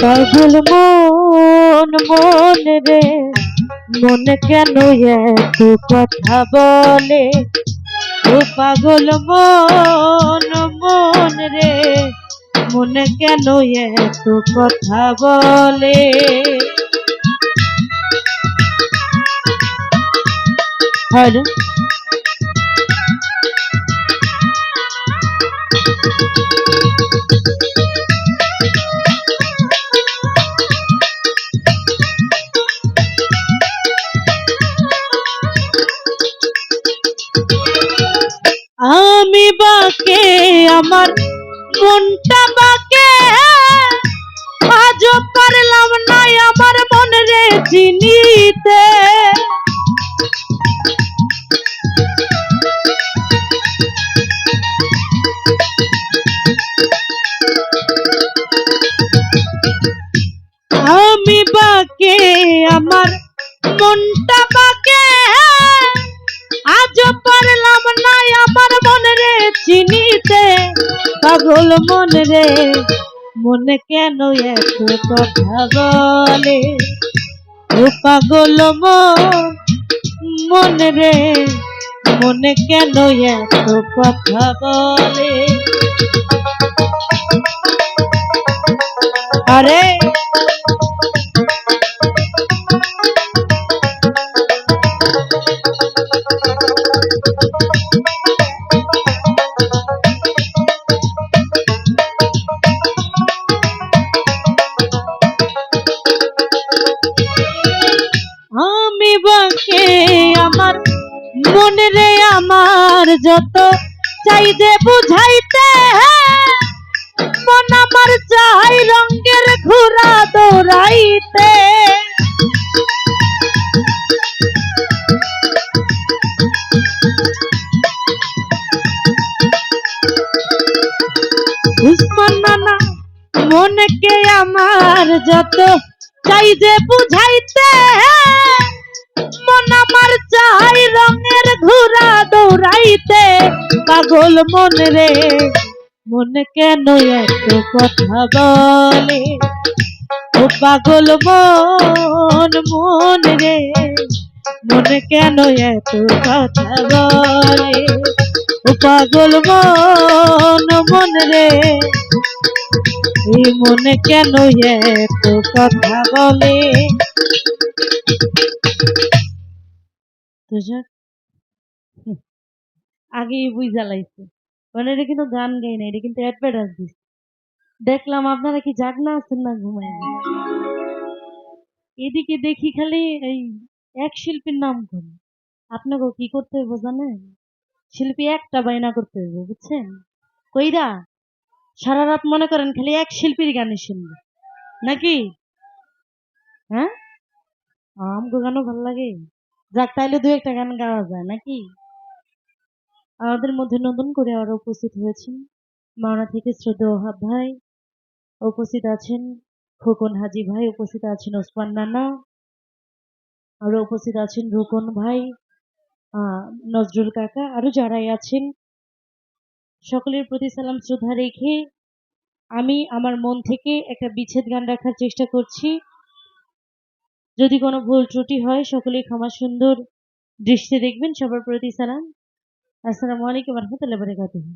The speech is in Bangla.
পাগল মন মন রে, মন কেন এত কথা বলে? ও পাগল মন মন রে, মন কেন এত কথা বলে? হ্যালো, আমি বাকে আমার মনটা বাকে, আজও পারলাম না আমার মন রে চিনিতে। আমি বাকে আমার মনটা বাকে, আজও পারলাম না আমার মন রে চিনিতে। পাগল মন রে, মন কেন এত কথা বলে? ও পাগল মন রে, মন কেন এত কথা বলে? আরে আমি বাকে আমার মন রে, আমার যত চাই যে বুঝাইতে, মন আমার চাই রঙের ঘোড়া দৌড়াইতে। উসমান নানা মনকে আমার যত চাই যে বুঝাইতে, মন আমার চাই রঙের ঘোড়া দৌড়াইতে। পাগল মন রে, মন কেন এত কথা বলে? ও পাগল মন মন রে, মন কেন এত কথা বলে? ও পাগল মন মন রে, এই মন কেন এত কথা বলে? আগেই বুঝা লাইছে, মানে এটা কিন্তু গান গাই না, এটা কিন্তু অ্যাডভার্টাইজ দিচ্ছে। দেখলাম আপনারা কি জাগনা আছেন না ঘুমায়? এদিকে দেখি খালি এই এক শিল্পীর নাম করে। আপনাকে কি করতে হইব জানেন? শিল্পী একটা বাইনা করতে হইব, বুঝছেন? কইরা সারা রাত মনে করেন খালি এক শিল্পীর গানই শুনবে, নাকি? হ্যাঁ, আমগো গানও ভাল লাগে। যাক, তাইলে দু একটা গান গাওয়া যায় নাকি? আমাদের মধ্যে নতুন করে আরো উপস্থিত হয়েছেন মাওনা থেকে শ্রদ্ধেয় ওহাব ভাই, উপস্থিত আছেন খোকন হাজি ভাই, উপস্থিত আছেন ওসমান নানা, আরো উপস্থিত আছেন রুকন ভাই, নজরুল কাকা, আরো যারাই আছেন সকলের প্রতি সালাম শ্রদ্ধা রেখে আমি আমার মন থেকে একটা বিচ্ছেদ গান রাখার চেষ্টা করছি। যদি কোনো ভুল ত্রুটি হয় সকলেই ক্ষমা সুন্দর দৃষ্টি দেখবেন। সবার প্রতি সালাম। আসসালামু আলাইকুম ওয়া রাহমাতুল্লাহি ওয়া বারাকাতুহু।